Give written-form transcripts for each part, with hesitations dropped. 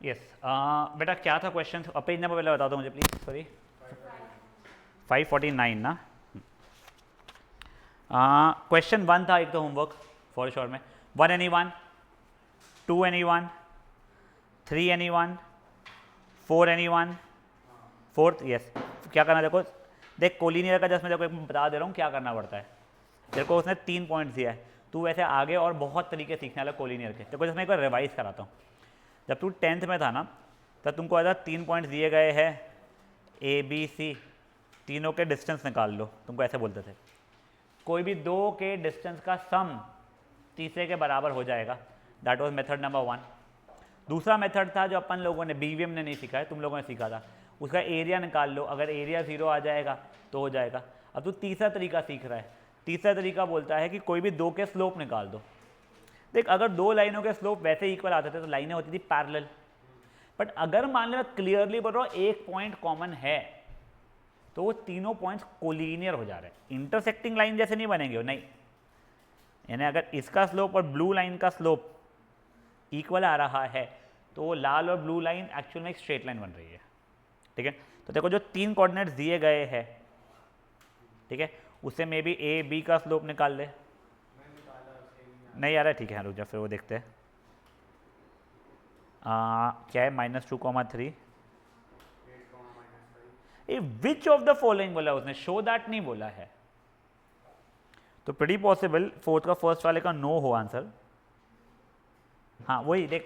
Yes बेटा क्या था क्वेश्चन? पेज नंबर पहले बता दो मुझे प्लीज। सॉरी 549 ना। क्वेश्चन 1 था एक तो होमवर्क फॉर श्योर में। 1 anyone, 2 anyone, 3 anyone, 4 anyone, 4th yes. क्या करना देखो, देख कोलिनियर का जस्ट मैं देखो एक बता दे रहा हूँ क्या करना पड़ता है। देखो उसने 3 पॉइंट्स दिया है, तू वैसे आगे और बहुत तरीके सीखने वाला कोलिनियर के। देखो जिसमें एक बार रिवाइज कराता हूँ। जब तू 10th में था ना तब तुमको ऐसा 3 पॉइंट्स दिए गए हैं, ए बी सी, तीनों के डिस्टेंस निकाल लो, तुमको ऐसे बोलते थे। कोई भी दो के डिस्टेंस का सम तीसरे के बराबर हो जाएगा। That was method number 1। दूसरा मेथड था जो अपन लोगों ने बीवीएम ने नहीं सीखा है, तुम लोगों ने सीखा था, उसका एरिया निकाल लो, अगर एरिया 0 आ जाएगा तो हो जाएगा। अब तू तीसरा तरीका सीख रहा है। तीसरा तरीका बोलता है कि कोई भी दो के स्लोप निकाल दो। देख अगर दो लाइनों के स्लोप वैसे इक्वल आते थे तो लाइनें होती थी पैरेलल, बट अगर मान लो मैं क्लियरली बोल रहा हूँ एक पॉइंट कॉमन है तो वो तीनों पॉइंट्स कोलिनियर हो जा रहे हैं। इंटरसेक्टिंग लाइन जैसे नहीं बनेंगे वो, नहीं। यानी अगर इसका स्लोप और ब्लू लाइन का स्लोप इक्वल आ रहा है तो लाल और ब्लू लाइन एक्चुअल में एक स्ट्रेट लाइन बन रही है। ठीक है, तो देखो जो 3 कोऑर्डिनेट्स दिए गए हैं, ठीक है, उससे मे बी ए बी का स्लोप निकाल ले। नहीं आ रहा है, ठीक है रुक जा, फिर वो देखते हैं। क्या है -2, 3। विच ऑफ द फॉलोइंग बोला उसने, शो दैट नहीं बोला है, तो प्रीटी पॉसिबल फोर्थ का फर्स्ट वाले का नो हो आंसर। हाँ वही देख,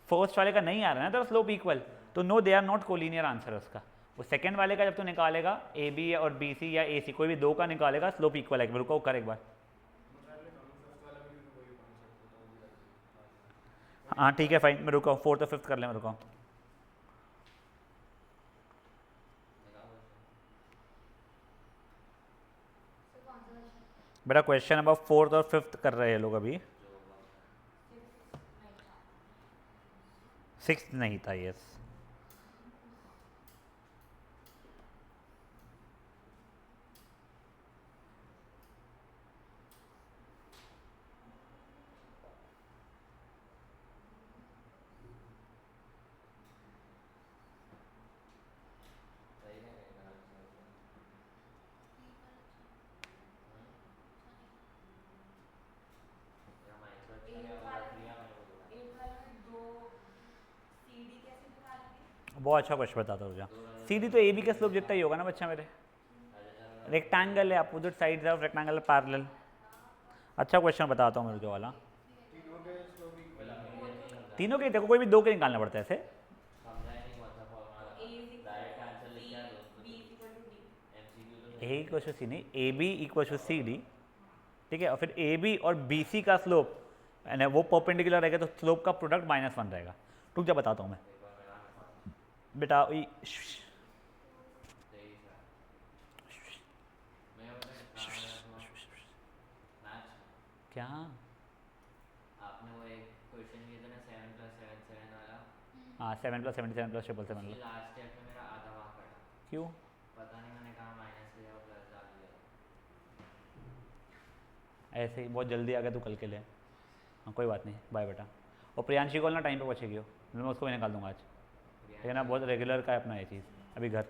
फर्स्ट वाले का नहीं आ रहा है ना तो स्लोप इक्वल, तो no they are not collinear answer उसका। वो सेकंड वाले का जब तू निकालेगा ए बी और बी सी या ए सी कोई भी दो का निकालेगा, स्लोप इक्वल है। रुको कर एक बार। हाँ ठीक है फाइन, मैं रुका, फोर्थ और फिफ्थ कर ले, मैं रुका। बेटा क्वेश्चन नंबर 4th और 5th कर रहे हैं लोग अभी। 6th नहीं था, यस। बहुत अच्छा क्वेश्चन बताता हूँ। सी डी तो ए बी के स्लोप जितना ही होगा ना बच्चा मेरे। रेक्टेंगल है, opposite side of rectangle parallel. अच्छा क्वेश्चन बताता हूँ मेरे को वाला। तीनों के देखो, कोई भी दो के निकालना पड़ता है ऐसे। ए इक्वल टू सी नहीं, A B equal to C D, ठीक है। और फिर ए बी और बी सी का स्लोप यानी वो परपेंडिकुलर रहेगा तो स्लोप का प्रोडक्ट -1 रहेगा। रुक जा बताता हूँ मैं बेटा। क्या आपने वो एक क्वेश्चन किया था ना 7 + 7 7 वाला। हाँ 7 + 77 + 7 7 लास्ट स्टेप में मेरा आधा मार्क कटा। क्यों? पता नहीं, मैंने कहा माइनस के जगह प्लस डाल दिया। ऐसे ही बहुत जल्दी आ गया तू कल के लिए। हाँ कोई बात नहीं, बाय बेटा। और प्रियांशी को ना टाइम पे पहुँचेगी हो, मैं उसको भी निकाल दूंगा आज, ठीक है ना। बहुत रेगुलर का है अपना ये चीज़। अभी घर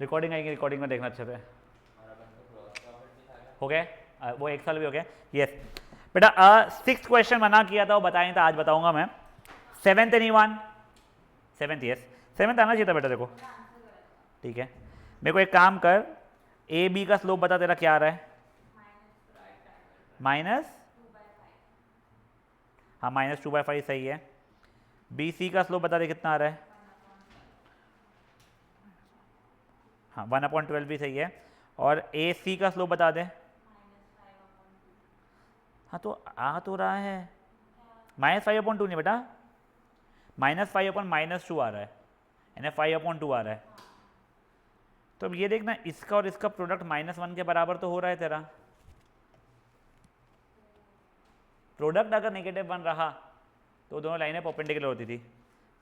रिकॉर्डिंग आएगी, रिकॉर्डिंग में देखना अच्छे से। हो गए वो 1 साल भी हो गया। यस बेटा 6th क्वेश्चन मना किया था वो बताया था, आज बताऊंगा मैं। 7th anyone? 7th yes, 7th आना चाहिए था बेटा देखो, ठीक है। मेरे को एक काम कर, ए बी का स्लोप बता तेरा क्या आ रहा है? माइनस, हाँ -2/5 सही है। बी सी का स्लोप बता दे कितना आ रहा है? हाँ 1/12 भी सही है। और ए सी का स्लोप बता दे। हाँ तो आ तो रहा है -5/2 नहीं बेटा, -5/-2 आ रहा है, यानी 5/2 आ रहा है। तो अब ये देखना, इसका और इसका प्रोडक्ट -1 के बराबर तो हो रहा है तेरा। प्रोडक्ट अगर नेगेटिव बन रहा तो दोनों लाइनें परपेंडिकुलर होती थी।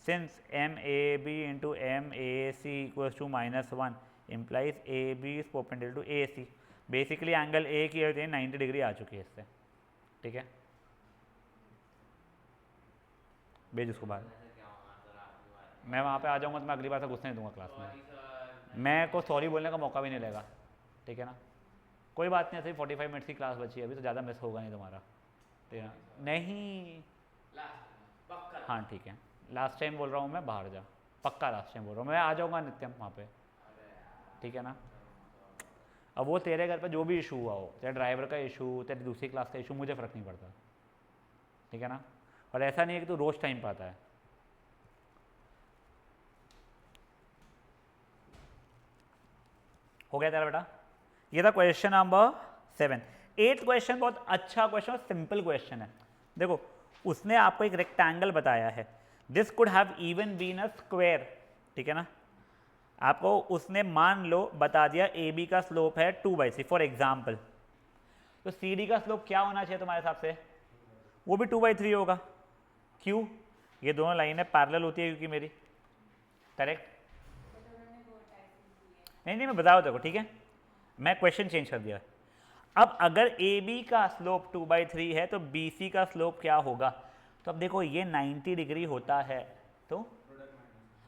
Since M A B into M A C equals to -1 implies A B is perpendicular to A C. Basically angle A की 90 डिग्री आ चुकी है इससे, ठीक है। भेज उसको बाहर। ऐसे क्या होगा सर आपकी बात? मैं वहाँ पे आ जाऊँगा तो मैं अगली बार से घुसने नहीं दूंगा क्लास में। Sorry sir. मैं को सॉरी बोलने का मौका भी नहीं लेगा, ठीक है ना। कोई बात नहीं, ऐसे ही 45 मिनट्स की क्लास बची है अभी, तो ज़्यादा मिस होगा नहीं तुम्हारा, ठीक है ना? नहीं, लास्ट पक्का। हाँ ठीक है, लास्ट टाइम बोल रहा हूँ मैं, बाहर जा, पक्का लास्ट टाइम बोल रहा हूँ मैं, आ जाऊँगा नित्यम वहाँ पे, अरे यार, ठीक है ना। अब वो तेरे घर पे जो भी इशू हुआ हो, तेरे ड्राइवर का इशू, तेरी दूसरी क्लास का इशू, मुझे फ़र्क नहीं पड़ता, ठीक है ना। और ऐसा नहीं है कि तू रोज़ टाइम पाता है। हो गया तेरा बेटा, ये था क्वेश्चन नंबर 7। 8th क्वेश्चन बहुत अच्छा क्वेश्चन और सिंपल क्वेश्चन है। देखो उसने आपको एक रेक्टेंगल बताया है, this could have even been a square, ठीक है ना। आपको उसने मान लो बता दिया ए बी का स्लोप है 2/3 फॉर एग्जाम्पल, तो सी डी का स्लोप क्या होना चाहिए तुम्हारे हिसाब से? वो भी 2/3 होगा। क्यों? ये दोनों लाइनें पैरेलल होती है क्योंकि मेरी, करेक्ट। नहीं नहीं मैं बताओ देखो, ठीक है, मैं क्वेश्चन चेंज कर दिया। अब अगर ए बी का स्लोप 2/3 है तो बी सी का स्लोप क्या होगा? तो अब देखो ये 90 डिग्री होता है, तो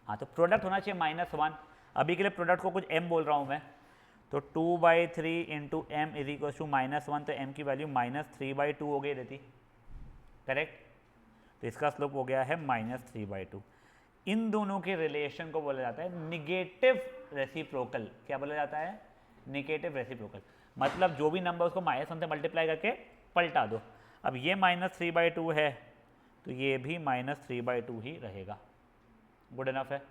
हाँ तो प्रोडक्ट होना चाहिए -1। अभी के लिए प्रोडक्ट को कुछ m बोल रहा हूँ मैं, तो 2/3 into M is equal to -1, तो m की वैल्यू -3/2 हो गई रहती, करेक्ट। तो इसका स्लोप हो गया है -3/2। इन दोनों के रिलेशन को बोला जाता है निगेटिव रेसिप्रोकल। क्या बोला जाता है? Negative reciprocal. मतलब जो भी नंबर उसको -1 से मल्टीप्लाई करके पलटा दो। अब ये -3/2 है तो ये भी -3/2 ही रहेगा। गुड इनफ है।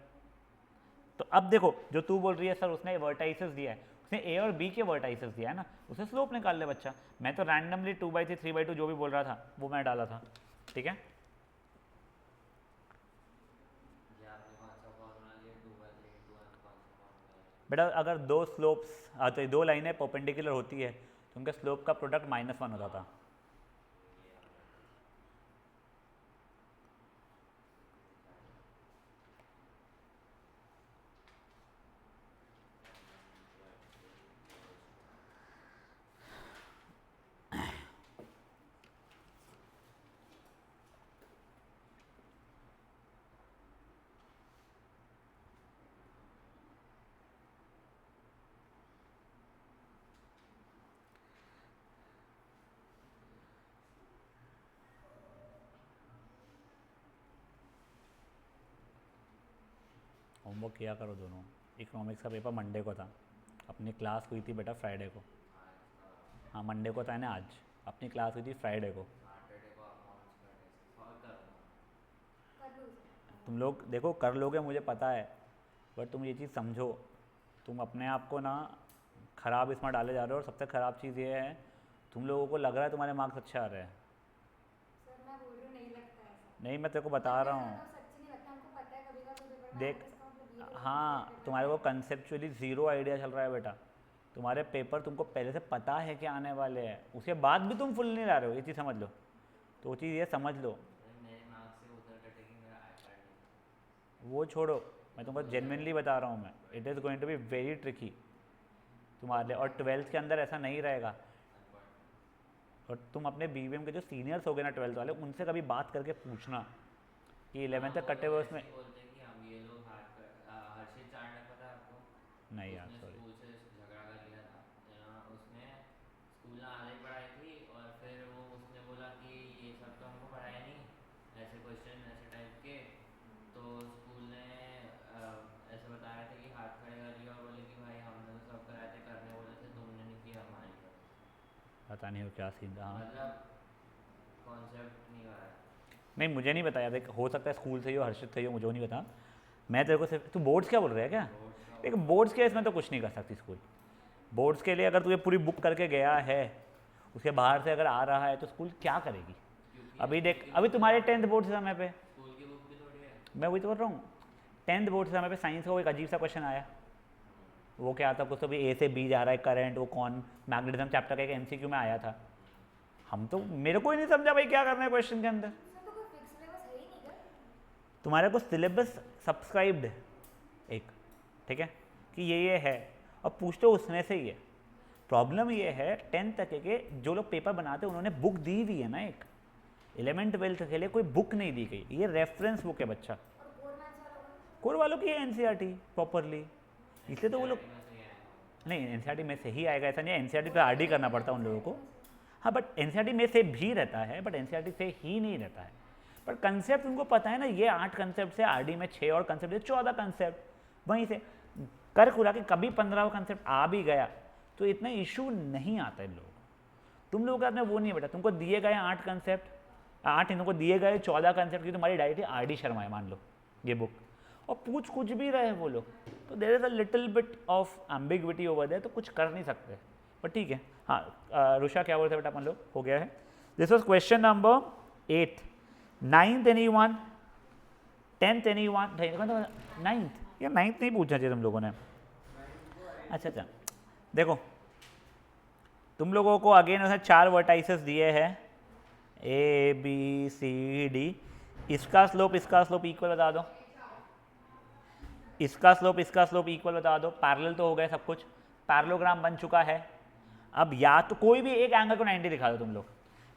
तो अब देखो जो तू बोल रही है सर उसने वर्टाइसेस दिया है, उसने ए और बी के वर्टाइसेस दिया है ना, उसे स्लोप निकाल ले बच्चा। मैं तो रैंडमली 2/3 3/2 जो भी बोल रहा था वो मैं डाला था, ठीक है। ये आपने कौन सा फॉर्मूला लिया? 2/3 इंटू m कौन सा फॉर्मूला है? बेटा अगर दो स्लोप्स तो दो लाइनें परपेंडिकुलर होती है तो उनके स्लोप का प्रोडक्ट -1 होता था। ये वाला। होमवर्क किया करो दोनों। इकोनॉमिक्स का पेपर मंडे को था, अपनी क्लास हुई थी बेटा फ्राइडे को। हाँ मंडे को था ना, आज अपनी क्लास हुई थी फ्राइडे को। सैटरडे को अकाउंट्स का टेस्ट सॉल्व करूँगा। तुम लोग देखो कर लोगे मुझे पता है, बट तुम ये चीज़ समझो, तुम अपने आप को ना ख़राब इसमें डाले जा रहे हो। और सबसे ख़राब चीज़ ये है तुम लोगों को लग रहा है तुम्हारे मार्क्स अच्छे आ रहे हैं। सर मैं बोल रही हूँ नहीं लगता ऐसा। नहीं मैं तेरे को बता रहा हूँ, सच्ची नहीं लगता, हमको पता है कभी का कोई पेपर देख इसका मतलब ये नहीं हाँ तुम्हारे को कंसेप्चुअली ज़ीरो आइडिया चल रहा है बेटा। तुम्हारे पेपर तुमको पहले से पता है कि आने वाले हैं, उसके बाद भी तुम फुल नहीं ला रहे हो, ये चीज़ समझ लो। तो वो चीज़ ये समझ लो, मेरे मार्क्स से उधर कटेगी, मेरा आई कार्ड नहीं। वो छोड़ो, मैं तुमको जेन्युइनली बता रहा हूँ मैं, it is going to be very tricky तुम्हारे लिए। और 12th के अंदर ऐसा नहीं रहेगा। और तुम अपने BBM के जो सीनियर्स हो गए ना 12th वाले, उनसे कभी बात करके पूछना कि 11th तक कटे हुए उसमें। बोलते हैं कि हम ये लोग हर्षित चांडक पता है आपको? नहीं यार उसने सॉरी। स्कूल से झगड़ा कर लिया था। उसने स्कूल में आधे पढ़ाई थी और फिर वो उसने बोला कि ये सब तो हमको पढ़ाया नहीं, ऐसे क्वेश्चन ऐसे टाइप के। तो स्कूल ने ऐसे बताया था कि हाथ खड़े कर लिया और बोले कि भाई हमने तो सब कराए थे, करने बोले थे, तुमने नहीं किया हमारी तरफ। पता नहीं हो क्या सीन था। हाँ मतलब कॉन्सेप्ट नहीं करा। नहीं मुझे नहीं बताया, देख हो सकता है स्कूल से ही हो, हर्षित से ही हो, मुझे नहीं पता। मैं तेरे को सिर्फ, तू बोर्ड्स क्या बोल रहा है क्या? देख बोर्ड्स के इसमें तो कुछ नहीं कर सकती स्कूल। बोर्ड्स के लिए अगर तुझे पूरी बुक करके गया है, उसके बाहर से अगर आ रहा है तो स्कूल क्या करेगी? अभी देख अभी तुम्हारे 10th बोर्ड से समय पे, स्कूल की बुक भी थोड़ी है। मैं वही तो बोल रहा हूँ, 10th बोर्ड से समय पे साइंस का वो एक अजीब सा क्वेश्चन आया। वो क्या था, कुछ तो भी ए से बी जा रहा है करंट, वो कौन मैग्नेटिज्म चैप्टर का एक MCQ में आया था। हम तो, मेरे को ही नहीं समझा भाई क्या करना है क्वेश्चन के अंदर। सर तो कोई फिक्स सिलेबस है ही नहीं क्या? तुम्हारे को सिलेबस सब्सक्राइब्ड है एक, ठीक है, कि ये है, और पूछते हो उसमें से ही है। प्रॉब्लम ये है 10th तक के जो लोग पेपर बनाते हैं उन्होंने बुक दी हुई है ना एक, 11th 12th के लिए कोई बुक नहीं दी गई, ये रेफरेंस बुक है बच्चा। और कोर मैथ्स वालों को कोर वालों की है एनसीईआरटी प्रॉपरली, इसलिए तो वो लोग नहीं एनसीईआरटी में से ही आएगा, ऐसा नहीं है एनसीईआरटी पे आरडी करना पड़ता है उन लोगों को। हाँ बट एनसीईआरटी में से भी रहता है, बट एनसीईआरटी से ही नहीं रहता है। पर कंसेप्ट उनको पता है ना, ये 8 कंसेप्ट से आरडी में 6 और कंसेप्ट है 14 कंसेप्ट, वहीं से कर खुला के कभी 15 कंसेप्ट आ भी गया तो इतना इशू नहीं आता इन लोगों को। तुम लोगों के हाथ में वो नहीं है बेटा, तुमको दिए गए 8 कंसेप्ट, 8 इनको दिए गए 14 कंसेप्ट की तुम्हारी डायरेक्टली आरडी शर्मा है मान लो ये बुक, और पूछ कुछ भी रहे वो लोग, तो there is a little bit of ambiguity over there, तो कुछ कर नहीं सकते। पर ठीक है। हाँ रुषा क्या बोलते बेटा अपन लोग, हो गया है। This was question number 8। 9th anyone, 10th anyone, 9th या 9th नहीं पूछना चाहिए तुम लोगों ने। अच्छा अच्छा देखो तुम लोगों को अगेन उसने 4 वर्टाइसेस दिए हैं ए बी सी डी, इसका स्लोप इक्वल बता दो, इसका स्लोप इक्वल बता दो, पैरेलल तो हो गए सब कुछ, पैरेललोग्राम बन चुका है। अब या तो कोई भी एक एंगल को 90 दिखा दो तुम लोग,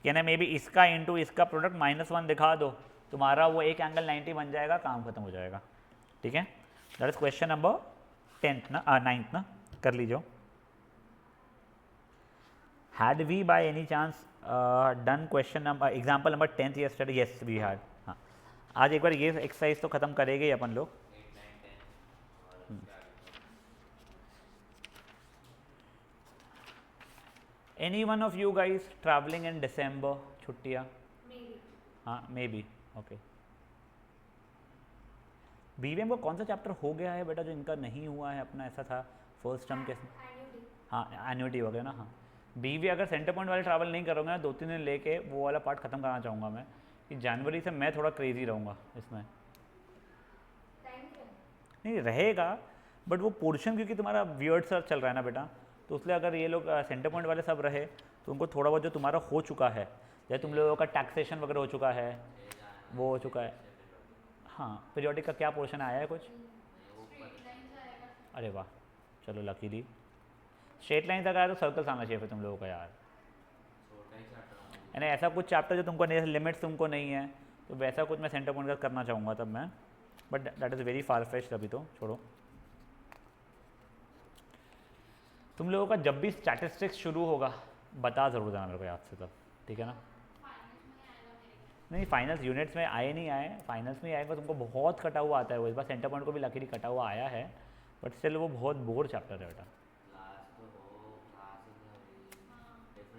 यानी मे बी इसका इंटू इसका प्रोडक्ट -1 दिखा दो, तुम्हारा वो एक एंगल 90 बन जाएगा, काम खत्म हो जाएगा। ठीक है, that is question number 10th ना 9th ना, कर लीजिए। Had we by any chance done question number example number 10th yesterday? Yes we had. हाँ आज एक बार ये एक्सरसाइज तो खत्म करेंगे ही अपन लोग। Any one of you guys travelling in December? छुट्टियाँ? मे बी हाँ मे बी ओके। बीवीएम को कौन सा चैप्टर हो गया है बेटा जो इनका नहीं हुआ है अपना, ऐसा था फर्स्ट टर्म के? एन्युटी हाँ एन्युटी वगैरह ना। हाँ बीवी अगर सेंटर पॉइंट वाले ट्रैवल नहीं करूँगा ना 2-3 दिन लेके, वो वाला पार्ट खत्म करना चाहूँगा मैं, कि जनवरी से मैं थोड़ा क्रेजी रहूँगा इसमें। टाइम नहीं रहेगा बट वो पोर्शन क्योंकि तुम्हारा वियर्ड सा चल रहा है ना बेटा, तो इसलिए अगर ये लोग सेंटर पॉइंट वाले सब रहे तो उनको थोड़ा बहुत जो तुम्हारा हो चुका है, जैसे तुम लोगों का टैक्सेशन वगैरह हो चुका है, वो हो चुका है। हाँ पीरियोडिक का क्या पोर्शन आया है कुछ? अरे वाह चलो लकीली स्ट्रेट लाइन तक आया, तो सर्कल्स आना चाहिए फिर तुम लोगों का यार। यानी ऐसा कुछ चैप्टर जो तुमको नहीं, लिमिट्स तुमको नहीं है, तो वैसा कुछ मैं सेंटर पॉइंट का करना चाहूँगा तब मैं, but that is very far fest. अभी तो छोड़ो। तुम लोगों का जब भी स्टैटिस्टिक्स शुरू होगा बता ज़रूर देना मेरे को याद से तब, ठीक है ना? नहीं फाइनल्स यूनिट्स में आए नहीं आए, फाइनल्स में आएगा, तुमको बहुत कटा हुआ आता है वो, इस बार सेंटर पॉइंट को भी लकीली कटा हुआ आया है, बट स्टिल वो बहुत बोर चैप्टर है बेटा।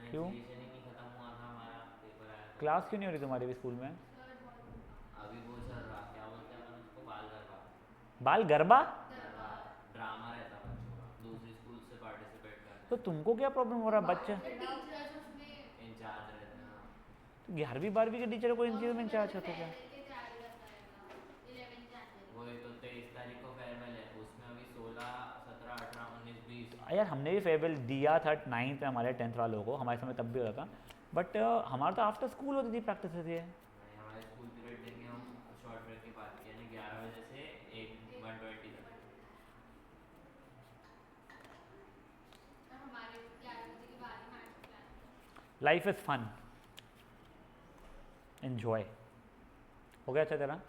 क्यों क्लास क्यों नहीं हो रही तुम्हारी भी स्कूल में? अभी वो चल रहा, क्या बोलते हैं अपन उसको, बाल गरबा। बाल गरबा? ड्रामा रहता बच्चों का, दूसरी स्कूल से पार्टिसिपेट करते तो तुमको क्या प्रॉब्लम हो रहा है बच्चे? हैं, इंचार्ज रहते हैं। तो 11वीं 12वीं के टीचर को इन चीज़ों में इंचार्ज होते क्या? वही तो 23 तारीख को फेयरवेल है, उसमें अभी 16, 17, 18, 19, 20। यार हमने भी फेयरवेल दिया था 9th में हमारे 10th वालों को, हमारे समय तब भी होता था, बट हमारा तो आफ्टर स्कूल होती थी, प्रैक्टिस होती है। हमारे स्कूल पीरियड देंगे हम शॉर्ट ब्रेक के बाद, यानी 11 बजे से 1:20 तक। Life is fun, enjoy. हो गया अच्छा तेरा?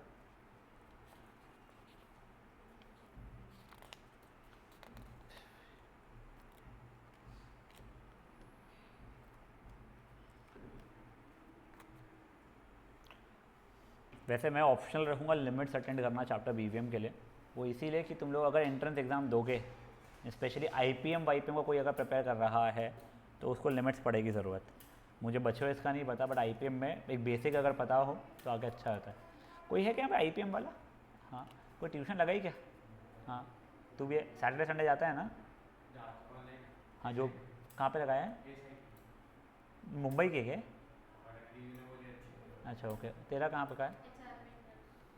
वैसे मैं ऑप्शनल रखूँगा लिमिट्स अटेंड करना चैप्टर बीवीएम के लिए, वो इसीलिए कि तुम लोग अगर एंट्रेंस एग्ज़ाम दोगे, स्पेशली आईपीएम वाईपीएम का कोई अगर प्रिपेयर कर रहा है तो उसको लिमिट्स पड़ेगी ज़रूरत। मुझे बच्चों इसका नहीं पता, बट आईपीएम में एक बेसिक अगर पता हो तो आगे अच्छा होता है। कोई है क्या आईपीएम वाला? हाँ कोई ट्यूशन लगाई क्या? हाँ तू भी सैटरडे संडे जाता है ना? हाँ जो कहाँ पे लगाया है? मुंबई के क्या? अच्छा ओके, तेरा कहाँ पे का है?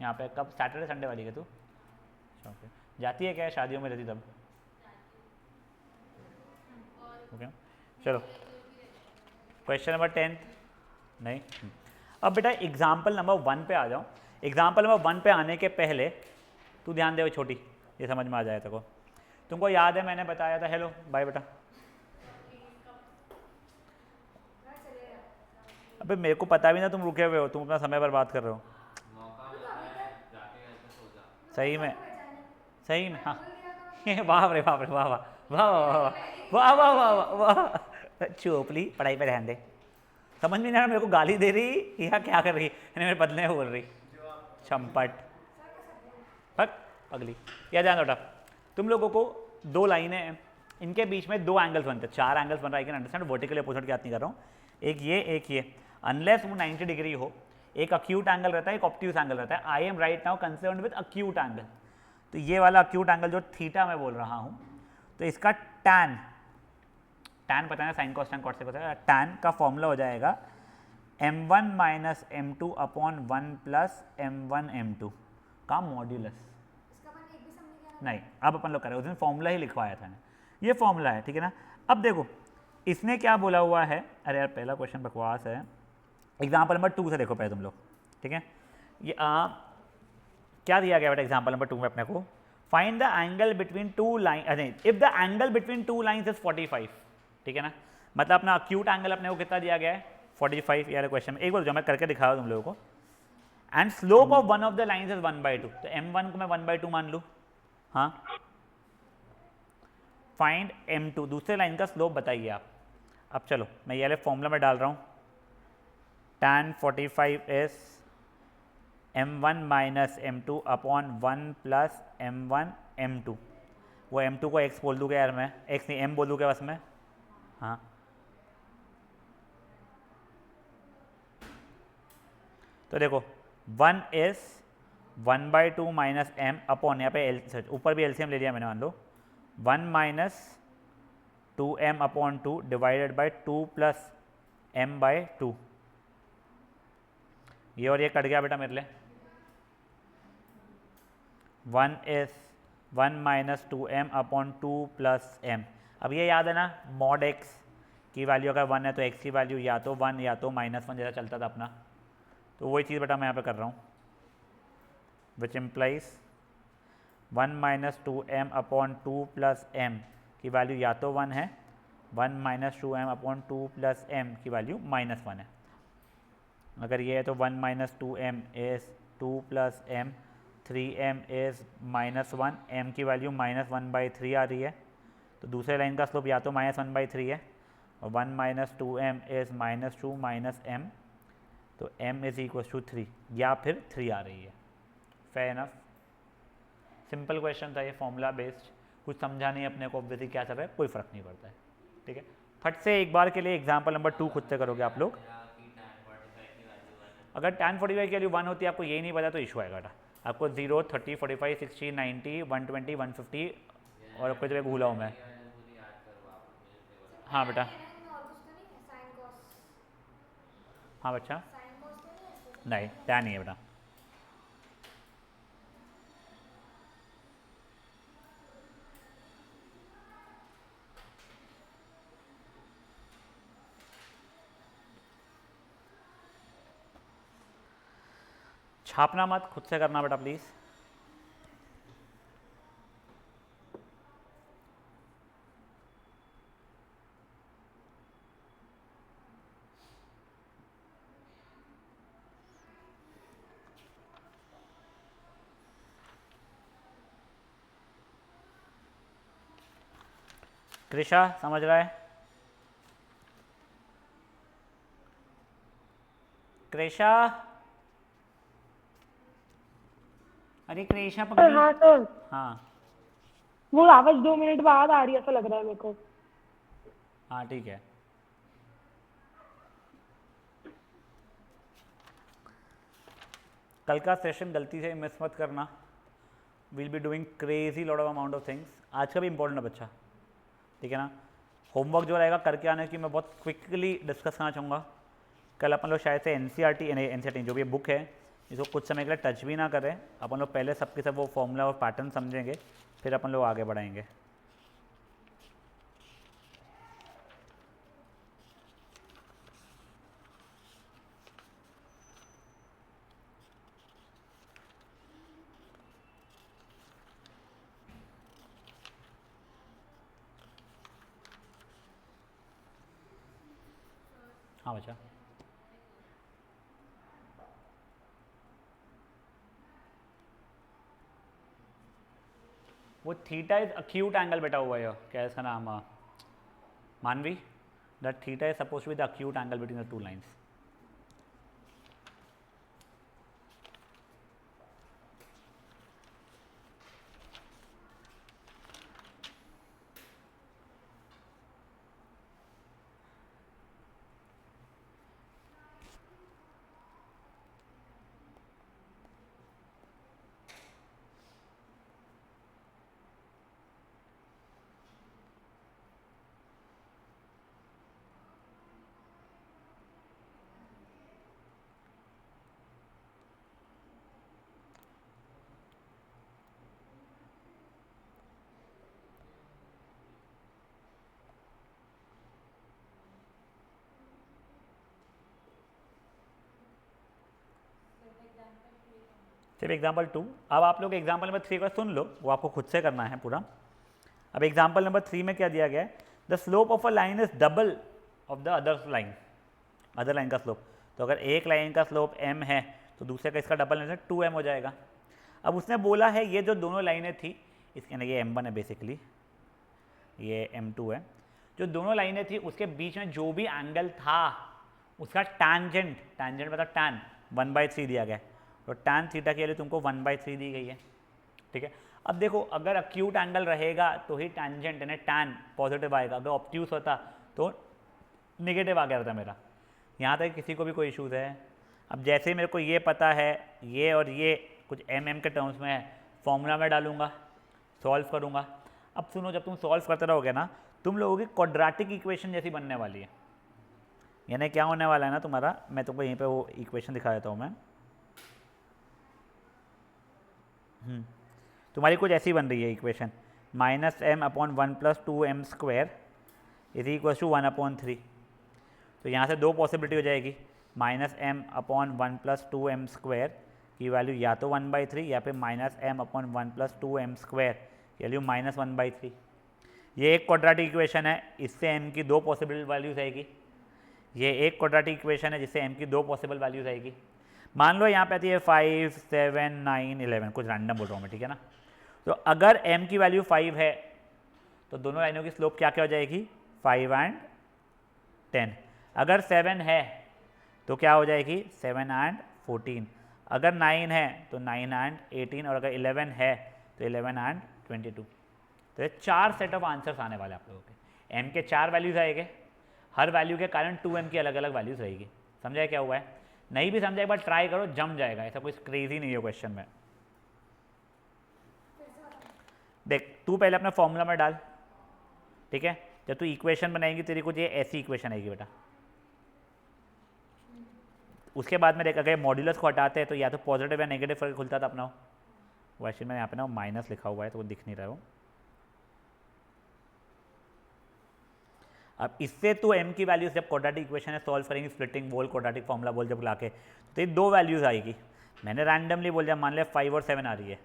यहाँ पे कब? सैटरडे संडे वाली है तू? अच्छा ओके, जाती है क्या शादियों में रहती तब? ओके चलो क्वेश्चन नंबर 10 नहीं। अब बेटा एग्जाम्पल नंबर 1 पे आ जाओ। एग्जाम्पल नंबर 1 पे आने के पहले तू ध्यान दे छोटी, ये समझ में आ जाए तेरे को। तुमको याद है मैंने बताया था, हेलो बाय बेटा। अबे मेरे को पता भी ना तुम रुके हुए हो, तुम अपना समय बर्बाद कर रहे हो। मौका मिलता है जाके घर पे सो जा। सही में, पहचाने सही में, हाँ। बोल दिया था ये बाप रे बाप रे, वाह वाह वाह वाह वाह वाह वाह वाह वाह। चोपली पढ़ाई पे ध्यान दे। समझ में नहीं आ रहा मेरे को गाली दे रही या क्या कर रही, यानी मेरे बदले में बोल रही। चंपट फक अगली। या ध्यान उठा, तुम लोगों को दो लाइनें हैं, इनके बीच में दो एंगल्स बनते हैं, चार एंगल्स बन रहा है। I can understand, vertical opposite की बात नहीं कर रहा हूँ। एक ये अनलेस वो 90 डिग्री हो, एक अक्यूट एंगल रहता है, एक ऑब्ट्यूज एंगल रहता है। I am right now concerned with acute angle. तो ये वाला अक्यूट एंगल जो थीटा मैं बोल रहा हूँ, तो इसका टैन पता है साइन कॉस टैन कॉट से पता है, टैन का फॉर्मूला हो जाएगा m1 minus m2 upon 1 plus m1 m2 का मॉड्यूलस। इसका अपन एक भी समझ गया नहीं, अब अपन लोग कर रहे हैं, उस दिन फॉर्मूला ही लिखवाया था मैंने, ये फॉर्मूला है, ठीक है ना। अब देखो इसने क्या बोला हुआ है, अरे यार पहला क्वेश्चन बकवास है। एग्जाम्पल नंबर 2 से देखो पहले तुम लोग, ठीक है। ये क्या दिया गया बेटा एग्जाम्पल नंबर 2 में अपने को, find the angle between two line, अरे if the angle between two lines is 45, ठीक है ना। मतलब अपना अक्यूट एंगल अपने को कितना दिया गया है 45, यार क्वेश्चन में एक बार जो मैं करके दिखाया तुम लोगों को। And slope of one of the lines is 1/2, तो m1 को मैं 1/2 मान लूँ, हाँ। फाइंड m2, दूसरे लाइन का स्लोप बताइए आप। अब चलो मैं ये वाले फॉर्मूला में डाल रहा हूँ, tan 45 is m1 minus m2 upon 1 plus m1 m2। वो m2 को x बोल दूँगा यार मैं, x नहीं m बोल दूँगा बस मैं, हाँ। तो देखो 1 इज 1/2 माइनस m अपॉन, यहाँ पे एल ऊपर भी एलसीएम ले लिया मैंने, मान लो 1 minus 2m upon 2 divided by 2 plus m/2। ये और ये कट गया बेटा मेरे लिए। 1 is 1 minus 2m upon 2 plus m। अब ये याद है ना, मॉड x की वैल्यू अगर 1 है तो x की वैल्यू या तो 1 या तो -1 जैसा चलता था अपना। तो वही चीज़ बेटा मैं यहाँ पे कर रहा हूँ, which implies 1 minus 2m upon 2 plus m की वैल्यू या तो 1 है, 1 minus 2m upon 2 plus m की वैल्यू -1 है। अगर ये है तो 1 minus 2m is 2 plus m, 3m is -1, m की वैल्यू -1/3 आ रही है, तो दूसरे लाइन का स्लोप या तो -1/3 है, और 1 minus 2m is -2 minus m, तो m इज़ इक्वल टू 3 या फिर 3 आ रही है। फेयर इनफ, सिंपल क्वेश्चन था ये, फॉर्मूला बेस्ड, कुछ समझा नहीं अपने को, ऑब्वियसली क्या चल रहा है कोई फ़र्क नहीं पड़ता है, ठीक है। फट से एक बार के लिए एग्जाम्पल नंबर 2 खुद से करोगे आप लोग। अगर tan 45 की वैल्यू 1 होती है, आपको यही नहीं पता तो इशू आएगा बेटा। आपको 0, 30, 45, 60, 90, 120, 150 और कोई जगह भूला हूँ मैं। हाँ बेटा, और कुछ तो नहीं है साइन कॉस, हाँ बच्चा, साइन कॉस तो नहीं है इसमें? नहीं tan नहीं है बेटा। छापना मत, खुद से करना बेटा प्लीज़। कृषा समझ रहा है? कृषा, अरे कृषा पकड़ी। हाँ सर, हाँ वो आवाज 2 मिनट बाद आ रही है ऐसा लग रहा है मेरे को। हाँ ठीक है। कल का सेशन गलती से मिस मत करना, will be doing crazy lot of amount of things. आज का भी इंपॉर्टेंट है बच्चा, ठीक है ना। होमवर्क जो रहेगा करके आने की मैं बहुत क्विकली डिस्कस करना चाहूँगा। कल अपन लोग शायद से एनसीईआरटी जो भी बुक है इसको कुछ समय के लिए टच भी ना करें, अपन लोग पहले सबके सब वो फॉर्मूला और पैटर्न समझेंगे, फिर अपन लोग आगे बढ़ाएंगे। हाँ बच्चा, वो थीटा इज अक्यूट एंगल बेटा हुआ है, क्या है इसका नाम, Manvi, that theta is suppose to be the acute angle between the two lines. सिर्फ एग्जाम्पल 2. अब आप लोग एग्जाम्पल नंबर 3 का सुन लो, वो आपको खुद से करना है पूरा. अब एग्जाम्पल नंबर 3 में क्या दिया गया है, the slope of a line is double of the other line, other line का स्लोप. तो अगर एक लाइन का स्लोप m है तो दूसरे का इसका डबल लेने से 2m हो जाएगा. अब उसने बोला है ये जो दोनों लाइनें थी, इसके अंदर ये m1 है बेसिकली, ये m2 है, जो दोनों लाइनें थी उसके बीच में जो भी एंगल था उसका टैंजेंट, टैंजेंट मतलब टैन 1/3 दिया गया है. तो टैन थीटा के लिए तुमको 1/3 दी गई है. ठीक है. अब देखो अगर अक्यूट एंगल रहेगा तो ही टैंजेंट यानी टैन पॉजिटिव आएगा, अगर ऑब्ट्यूस होता तो नेगेटिव आ गया था मेरा. यहाँ तक किसी को भी कोई इशूज़ है. अब जैसे मेरे को ये पता है ये और ये कुछ एम के टर्म्स में है, फॉर्मूला में डालूंगा, सॉल्व करूँगा. अब सुनो, जब तुम सॉल्व करते रहोगे ना, तुम लोगों की क्वाड्रेटिक इक्वेशन जैसी बनने वाली है. यानी क्या होने वाला है ना तुम्हारा, मैं तुमको यहीं पे वो इक्वेशन दिखा देता हूँ मैं. तुम्हारी कुछ ऐसी बन रही है equation, -m/1 + 2m² is equal to 1/3. तो यहाँ से दो पॉसिबिलिटी हो जाएगी, -m/1 + 2m² की वैल्यू या तो 1/3 या फिर -m/1 + 2m² की वैल्यू -1/3. ये एक क्वाड्रेटिक इक्वेशन है, इससे m की दो पॉसिबल वैल्यूज आएगी. ये एक क्वाड्रेटिक इक्वेशन है जिससे m की दो पॉसिबल वैल्यूज आएगी. मान लो यहाँ पे आती है 5, 7, 9, 11, कुछ रैंडम बोल रहा हूँ मैं, ठीक है ना. तो अगर m की वैल्यू 5 है तो दोनों लाइनों की स्लोप क्या क्या हो जाएगी, 5 और 10. अगर 7 है तो क्या हो जाएगी, 7 और 14. अगर 9 है तो 9 और 18, और अगर 11 है तो 11 और 22. तो ये 4 सेट ऑफ आंसर्स आने वाले आप लोगों के. m के 4 वैल्यूज आएंगे, हर वैल्यू के कारण 2m की अलग अलग वैल्यूज रहेगी. समझा क्या हुआ है? नहीं भी समझा एक बार ट्राई करो, जम जाएगा. ऐसा कोई क्रेजी नहीं है क्वेश्चन में. देख तू पहले अपना फॉर्मूला में डाल, ठीक है. जब तू इक्वेशन बनाएंगी तेरी कुछ ये ऐसी इक्वेशन आएगी बेटा. उसके बाद में देख, अगर मॉड्यूलस को हटाते हैं तो या तो पॉजिटिव या नेगेटिव करके खुलता था अपना. वैसे मैंने यहाँ पे ना माइनस लिखा हुआ है तो वो दिख नहीं रहा है. अब इससे तो m की वैल्यूज जब क्वाड्रेटिक इक्वेशन है सॉल्व करेंगे, स्प्लिटिंग बोल क्वाड्रेटिक फॉर्मूला बोल जब लाके, तो ये दो वैल्यूज आएगी. मैंने रैंडमली बोल दिया, मान लिया 5 और 7 आ रही है.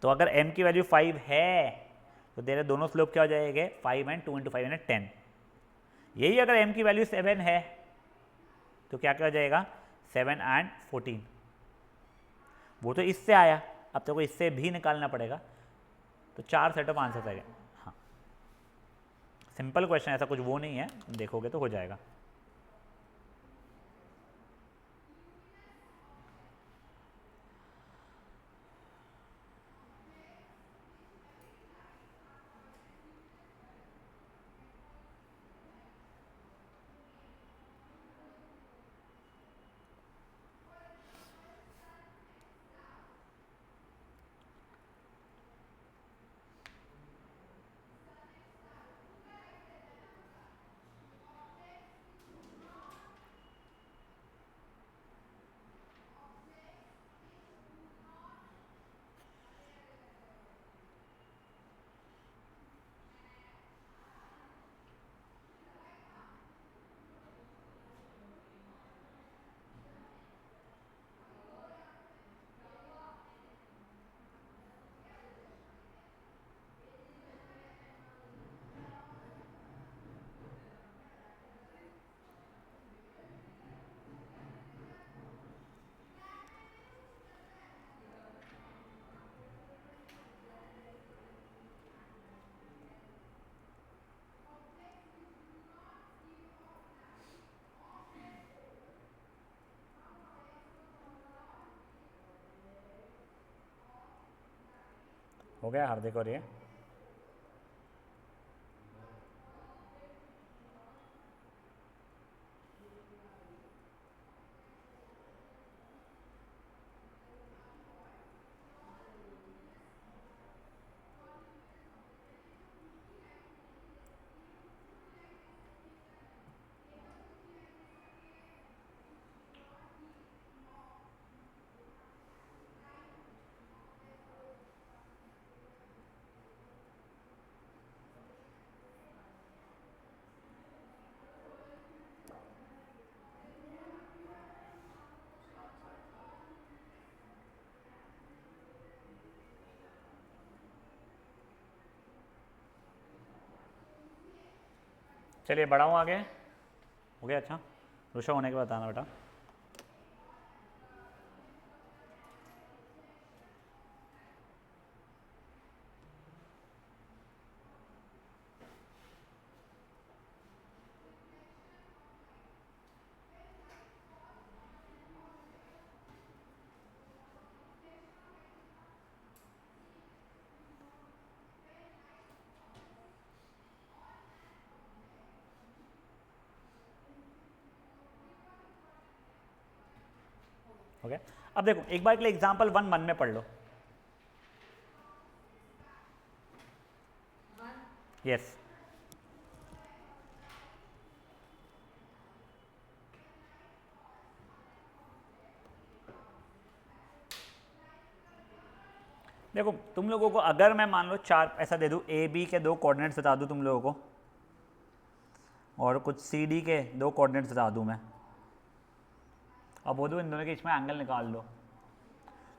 तो अगर m की वैल्यू 5 है तो तेरे दोनों स्लोप क्या हो जाएंगे, 5 और 2 × 5 यानी 10. यही अगर m की वैल्यू 7 है तो क्या क्या हो जाएगा, 7 और 14. वो तो इससे आया, अब तो इससे भी निकालना पड़ेगा. तो 4 सेट ऑफ आंसर्स आएंगे. हाँ, सिंपल क्वेश्चन, ऐसा कुछ वो नहीं है, देखोगे तो हो जाएगा. हो गया हार्दिक और ये चलिए बढ़ाऊँ आगे। हो गया अच्छा, रुशा होने के बाद बताना बेटा। हो गया। अब देखो एक बार के लिए एग्जाम्पल 1 मन में पढ़ लो। यस देखो तुम लोगों को अगर मैं मान लो चार ऐसा दे दूं, ए बी के 2 कोऑर्डिनेट्स बता दूं तुम लोगों को, और कुछ सी डी के 2 कोऑर्डिनेट्स बता दूं मैं, अब बोल दो इन दोनों के बीच में एंगल निकाल लो।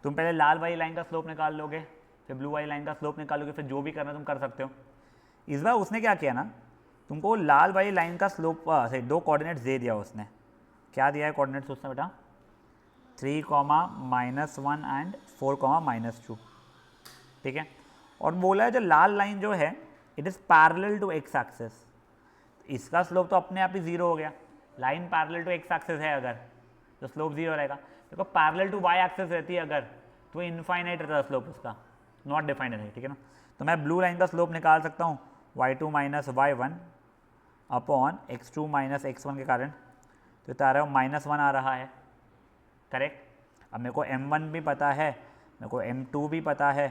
तुम पहले लाल वाली लाइन का स्लोप निकाल लोगे, फिर ब्लू वाली लाइन का स्लोप निकालोगे, फिर जो भी करना तुम कर सकते हो। इस बार उसने क्या किया ना, तुमको लाल वाली लाइन का स्लोप सही 2 कोऑर्डिनेट्स दे दिया उसने। क्या दिया है कोऑर्डिनेट्स उसने बेटा? 3, -1 एंड 4, -2। ठीक है, और बोला है जो लाल लाइन जो है it is parallel to x axis. इसका स्लोप तो अपने आप ही 0 हो गया। Line parallel to x axis है अगर तो स्लोप 0 रहेगा। देखो पैरेलल टू वाई एक्सिस रहती है अगर तो इनफाइनाइट रहता है स्लोप उसका, नॉट डिफाइंड है। ठीक है ना, तो मैं ब्लू लाइन का स्लोप निकाल सकता हूँ y2 - y1 upon x2 - x1 के कारण, तो इतना आ रहा है -1 आ रहा है। करेक्ट। अब मेरे को m1 भी पता है, मेरे को m2 भी पता है,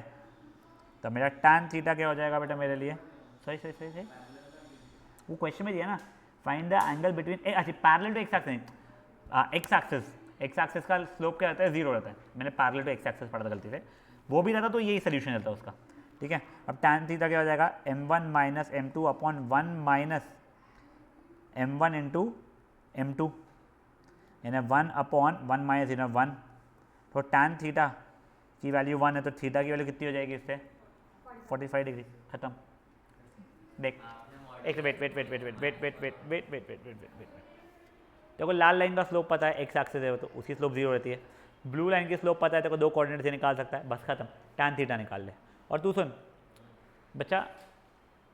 तो मेरा tan थीटा क्या हो जाएगा बेटा मेरे लिए? सही सही सही सही, वो क्वेश्चन में दिया ना, फाइंड द एंगल बिटवीन, अच्छा parallel to x axis, x axis का स्लोप क्या रहता है? 0 रहता है। मैंने पैरेलल टू एक्स एक्सिस पढ़ा था गलती से, वो भी रहता तो यही सोल्यूशन रहता उसका। ठीक है, अब tan थीटा क्या हो जाएगा? m1 - m2 upon 1 minus m1 into m2, यानी 1 अपॉन 1 माइनस 1। तो tan थीटा की वैल्यू 1 है, तो थीटा की वैल्यू कितनी हो जाएगी इससे? 45 डिग्री। खत्म। देख एक wait wait wait wait wait wait wait wait wait wait wait wait wait wait देखो लाल लाइन का स्लोप पता है, एक्स एक्सिस है तो उसकी स्लोप 0 रहती है। ब्लू लाइन की स्लोप पता है, तो 2 कोऑर्डिनेट से निकाल सकता है, बस खत्म। tan थीटा निकाल ले। और तू सुन बच्चा,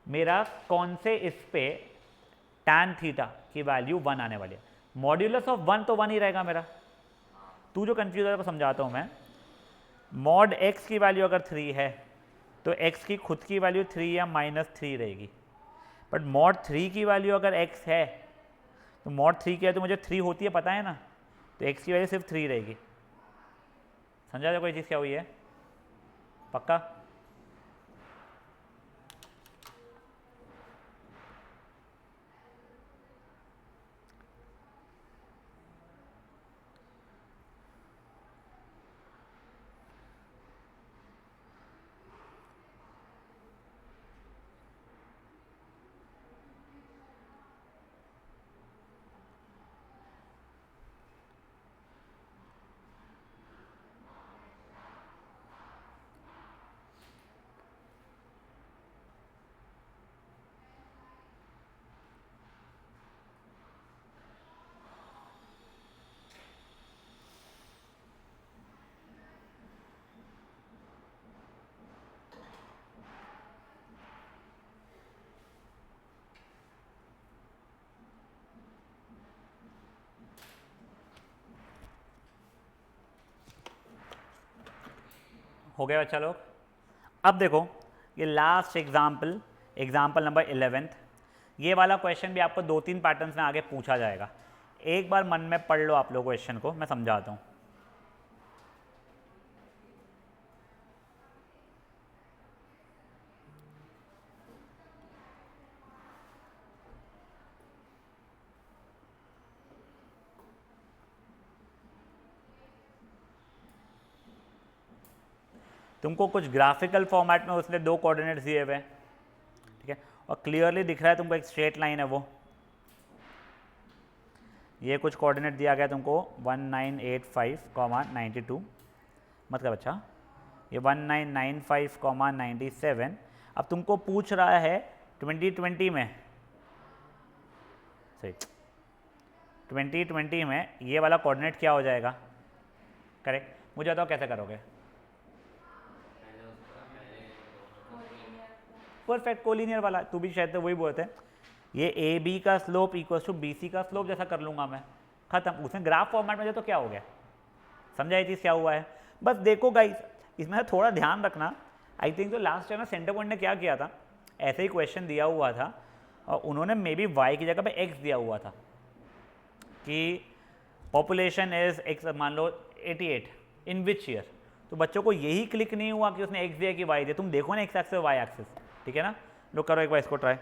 मेरा कौन से इस पे tan थीटा की वैल्यू 1 आने वाली है? मॉड्यूलस ऑफ 1 तो 1 ही रहेगा मेरा। तू जो कंफ्यूज है को समझाता हूँ मैं। मॉड x की वैल्यू अगर 3 है तो x की खुद की वैल्यू 3 या -3 रहेगी, बट मॉड 3 की वैल्यू अगर x है तो मॉड 3 की है तो मुझे 3 होती है पता है ना, तो x की वैल्यू सिर्फ 3 रहेगी। समझा जाए कोई चीज़ क्या हुई है? पक्का? हो गया बच्चा लोग? अब देखो ये लास्ट एग्जाम्पल नंबर 11th, ये वाला क्वेश्चन भी आपको 2-3 पैटर्न्स में आगे पूछा जाएगा। एक बार मन में पढ़ लो आप लोग क्वेश्चन को, मैं समझाता हूँ। तुमको कुछ ग्राफिकल फॉर्मेट में उसने 2 कोऑर्डिनेट्स दिए हुए हैं, ठीक है, और क्लियरली दिख रहा है तुमको एक स्ट्रेट लाइन है वो। ये कुछ कोऑर्डिनेट दिया गया तुमको 1985, 92, मतलब अच्छा ये 1995, 97। अब तुमको पूछ रहा है 2020 में, सही 2020 में ये वाला कोऑर्डिनेट क्या हो जाएगा, करेक्ट। मुझे बताओ कैसे करोगे। परफेक्ट कोलिनियर वाला, तू भी शायद वही बोलते हैं, ये ए बी का slope equals to B C का स्लोप जैसा कर लूँगा मैं, खत्म। उसमें ग्राफ फॉर्मेट में जो तो क्या हो गया, समझा ये चीज़ क्या हुआ है। बस देखो गाइस, इसमें थोड़ा ध्यान रखना। आई थिंक तो लास्ट टाइम ना सेंटर पॉइंट ने क्या किया था, ऐसे ही क्वेश्चन दिया हुआ था और उन्होंने मे बी वाई की जगह पे एक्स दिया हुआ था कि पॉपुलेशन इज एक्स, मान लो 88 इन विच ईयर। तो बच्चों को यही क्लिक नहीं हुआ कि उसने एक्स दिया कि वाई दिया। तुम देखो ना एक्स एक्सिस वाई एक्सिस, ठीक है ना। लो करो एक बार इसको ट्राई।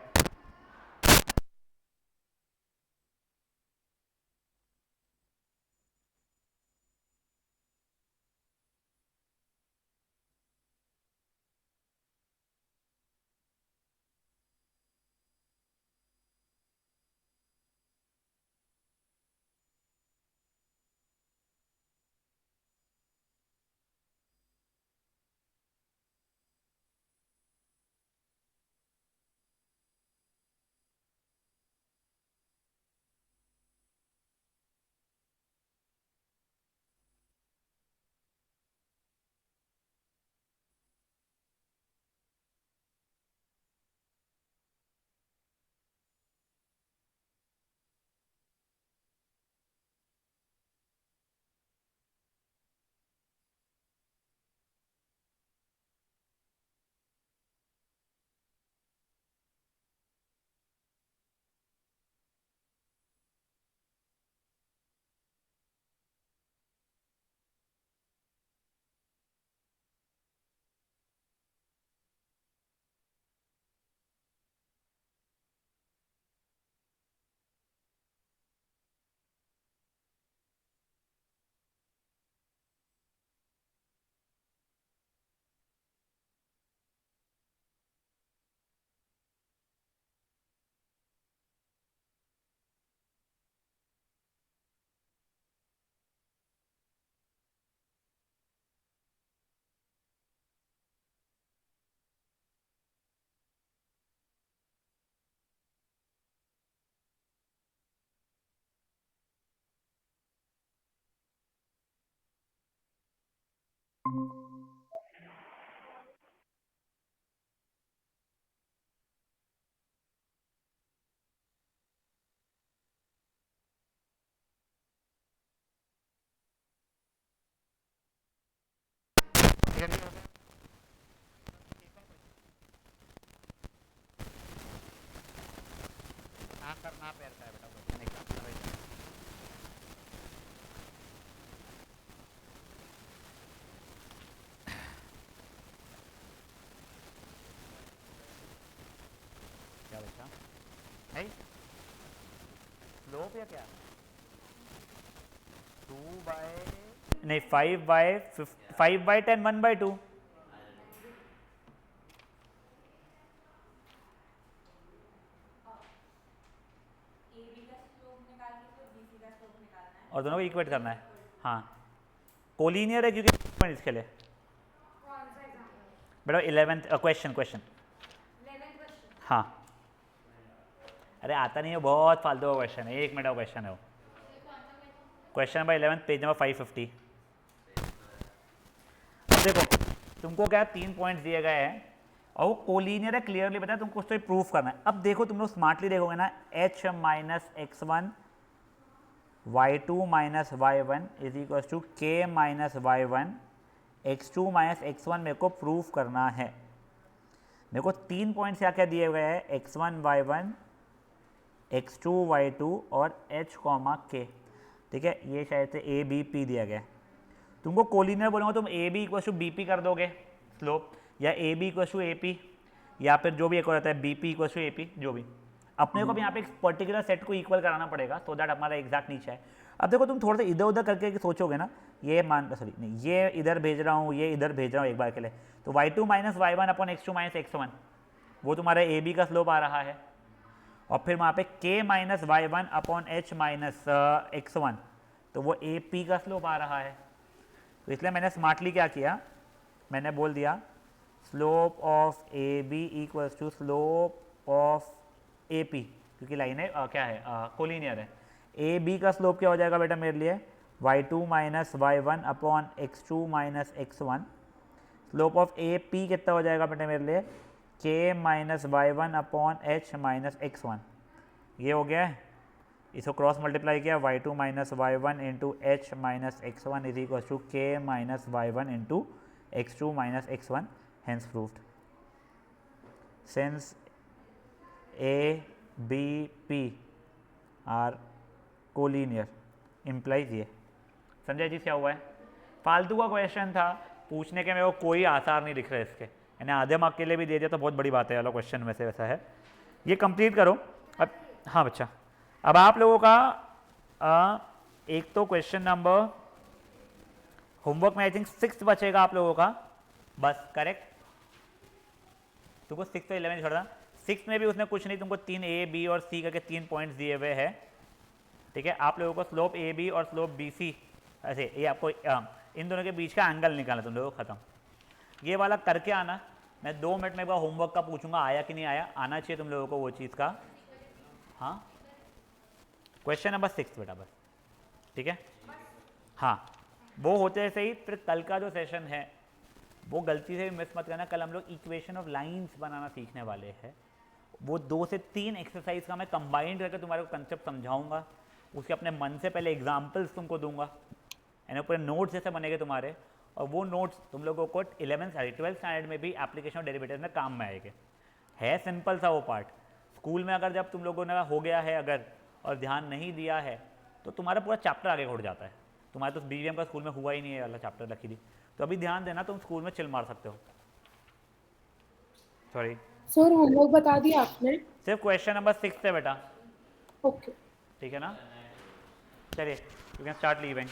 करना पड़ता है बेटा, नहीं करना पड़ता। क्या बेटा है स्लोप या क्या, 2 बाय नहीं 5/10 1/2। और दोनों को इक्वेट करना है। हाँ कोलिनियर है क्योंकि इसके लिए कौन सा एग्जाम्पल? बेटा 11th क्वेश्चन 11th क्वेश्चन। हाँ अरे आता नहीं है, बहुत फालतू का क्वेश्चन है, 1 मिनट का क्वेश्चन है वो। Question number 11 page number 550। अब देखो तुमको क्या 3 पॉइंट्स दिए गए हैं और वो कोलिनियर है, क्लियरली बताया तुमको उसको प्रूफ करना है। अब देखो तुम लोग स्मार्टली देखोगे ना, h minus x1 y2 minus y1 is equal to k minus y1 x2 minus x1 मेरे को प्रूफ करना है। मेरे को 3 पॉइंट्स क्या क्या दिए गए हैं, x1 y1 x2 y2 और h कॉमा k, ठीक है। ये शायद से a b p दिया गया है। तुमको कोलिनियर बोलूँगा, तुम A B equal to B P कर दोगे स्लोप, या A B equal to A P, या फिर जो भी एक होता है B P equal to A P, जो भी। अपने को भी यहाँ पे एक पर्टिकुलर सेट को इक्वल कराना पड़ेगा सो दैट हमारा एग्जैक्ट नीचे है। अब देखो तुम थोड़ा सा इधर उधर करके सोचोगे ना, ये मान सॉरी नहीं, ये इधर भेज रहा हूँ, ये इधर भेज रहा हूँ एक बार के लिए, तो y2 minus y1 upon x2 minus x1, वो तुम्हारा ए बी का स्लोप आ रहा है। और फिर वहाँ पे k minus y1 upon h minus x1, तो वो ए पी का स्लोप आ रहा है। तो इसलिए मैंने स्मार्टली क्या किया, मैंने बोल दिया slope of A B equals to slope of A P, क्योंकि लाइन है क्या है कोलिनियर है। ए बी का स्लोप क्या हो जाएगा बेटा मेरे लिए, y2 minus y1 upon x2 minus x1। Slope of A P कितना हो जाएगा बेटा मेरे लिए, k minus y1 upon h minus x1। ये हो गया है, इसको क्रॉस मल्टीप्लाई किया, y2 minus y1 into h minus x1 is equal to k minus y1 into x2 minus x1, hence proved। Since A, B, P are collinear implies ये। संजय जी क्या हुआ है, फालतू का क्वेश्चन था, पूछने के मेरे को कोई आसार नहीं दिख रहे इसके, यानी आधे मार्क के लिए भी दे दिया तो बहुत बड़ी बात है। वाला क्वेश्चन में से वैसा है, ये कंप्लीट करो अब। हाँ बच्चा, अब आप लोगों का एक तो क्वेश्चन नंबर होमवर्क में आई थिंक 6 बचेगा आप लोगों का बस, करेक्ट। तुमको 6 तो 11 छोड़ा, 6 में भी उसने कुछ नहीं, तुमको 3 ए बी और सी करके 3 पॉइंट्स दिए हुए हैं, ठीक है। आप लोगों को स्लोप ए बी और स्लोप बी सी, ऐसे ये आपको इन दोनों के बीच का एंगल निकालना, तुम लोगों को खत्म। ये वाला करके आना, मैं 2 मिनट में एक बार होमवर्क का पूछूंगा आया कि नहीं आया, आना चाहिए तुम लोगों को वो चीज़ का। हाँ क्वेश्चन नंबर 6 बेटा बस, ठीक है। हाँ वो होते से ही फिर कल का जो सेशन है वो गलती से भी मिस मत करना। कल हम लोग इक्वेशन ऑफ लाइंस बनाना सीखने वाले हैं, वो 2 से 3 एक्सरसाइज का मैं कंबाइंड करके तुम्हारे को कंसेप्ट समझाऊंगा, उसके अपने मन से पहले एग्जाम्पल्स तुमको दूंगा, यानी पूरे नोट्स जैसे बनेंगे तुम्हारे, और वो नोट्स तुम लोगों को 11 12 स्टैंडर्ड में भी एप्लीकेशन ऑफ डेरिवेटिव्स में काम में आएंगे। है सिंपल सा वो पार्ट, स्कूल में अगर जब तुम लोगों ने हो गया है अगर और ध्यान नहीं दिया है तो तुम्हारा पूरा चैप्टर आगे घुट जाता है। तुम्हारा तो बीवीएम का स्कूल में हुआ ही नहीं है वाला चैप्टर रखी थी, तो अभी ध्यान देना, तुम स्कूल में चिल मार सकते हो। सॉरी सर होमवर्क बता दिया आपने? सिर्फ क्वेश्चन नंबर 6 है बेटा, ओके ठीक है ना। चलिए यू कैन स्टार्ट लीविंग।